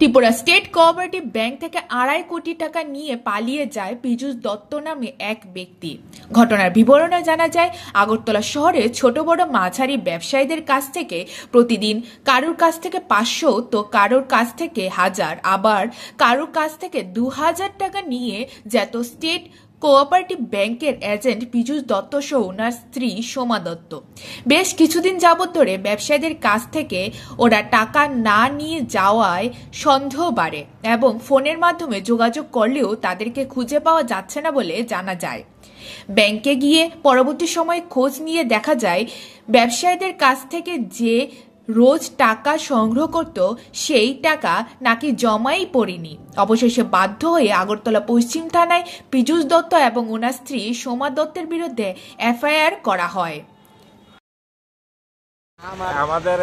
Tripura state cooperative bank থেকে 2.5 কোটি টাকা নিয়ে পালিয়ে যায় পীযূষ দত্ত নামে এক ব্যক্তি। ঘটনার বিবরণে জানা যায়, আগরতলা শহরে ছোট বড় মাঝারি ব্যবসায়ীদের কাছ থেকে প্রতিদিন কারোর কাছ থেকে 500 তো কারোর কাছ থেকে 1000, আবার কারোর কাছ থেকে 2000 টাকা নিয়ে যেত স্টেট কোঅপারেটিভ ব্যাংকের এজেন্ট পীযূষ দত্ত সহ ওনার স্ত্রী সোমা দত্ত। বেশ কিছুদিন যাবৎ ধরে ব্যবসায়ীদের কাছ থেকে ওরা টাকা না নিয়ে যাওয়ায় সন্দেহ বাড়ে এবং ফোনের মাধ্যমে যোগাযোগ করলেও তাদেরকে খুঁজে পাওয়া যাচ্ছে না বলে জানা যায়। ব্যাংকে গিয়ে পরবর্তী সময়ে খোঁজ নিয়ে দেখা যায়, ব্যবসায়ীদের কাছ থেকে যে রোজ টাকা সংগ্রহ করত সেই টাকা নাকি জমাই পড়েনি। অবশেষে বাধ্য হয়ে আগরতলা পশ্চিম থানায় পীযূষ দত্ত এবং ওনার স্ত্রী সোমা দত্তের বিরুদ্ধে এফআইআর করা হয়। আমাদের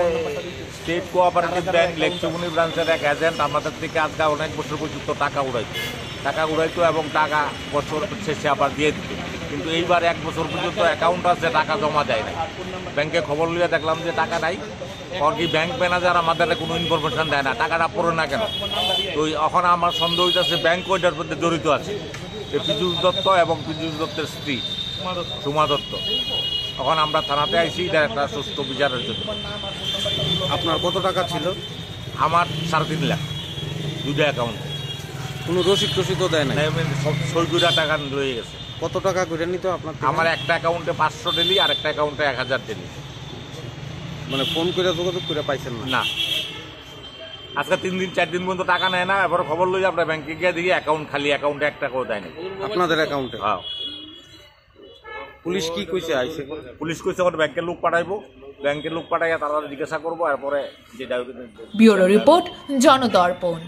স্টেট কোঅপারেটিভ ব্যাংক লেকচুমনি ব্রাঞ্চের এক এজেন্ট আমাদের থেকে আজকে অনেক বছর পর্যন্ত টাকা উড়াইতো এবং টাকা বছর শেষে আবার দিয়ে দিত। কিন্তু এইবার 1 বছর পর্যন্ত অ্যাকাউন্ট আছে, টাকা জমা দেয় না। ব্যাংকে খবর নিয়ে দেখলাম যে টাকা নাই। কি ব্যাংক ম্যানেজার আমাদের কোনো ইনফরমেশন দেয় না, টাকাটা পড়ে না কেন। তো এখন আমার সন্দেহ হইতেছে ব্যাংক ওইটার মধ্যে জড়িত আছে, পীযূষ দত্ত এবং পীযূষ দত্তের স্ত্রী সোমা দত্ত। এখন আমরা থানাতে আইসি এটা একটা সুস্থ বিচারের জন্য। আপনার কত টাকা ছিল? আমার 3.5 লাখ, 2টা অ্যাকাউন্টে। কোনো রসিদও দেয় না? সব 6 টাকা রয়ে গেছে। কত টাকা করে নিত আপনার? আমার একটা অ্যাকাউন্টে 500 ডেলি আর একটা অ্যাকাউন্টে 1000 ডেলি। মানে ফোন করে যোগাযোগ করে পাইছেন না? আজকে 3 দিন 4 দিন পর্যন্ত টাকা নেয় না। এবার খবর লই আমরা ব্যাংকে গিয়ে দেখি অ্যাকাউন্ট খালি, অ্যাকাউন্টে 1 টাকাও দেয় না আপনাদের অ্যাকাউন্টে। হ্যাঁ। পুলিশ কি কইছে? আইছে পুলিশ কইছে ওর ব্যাংকের লোক পাঠাইবো, ব্যাংকের লোক পাঠাইয়া তারা জিজ্ঞাসা করবো, এরপরে যেটা। Bureau report, জনদর্পণ।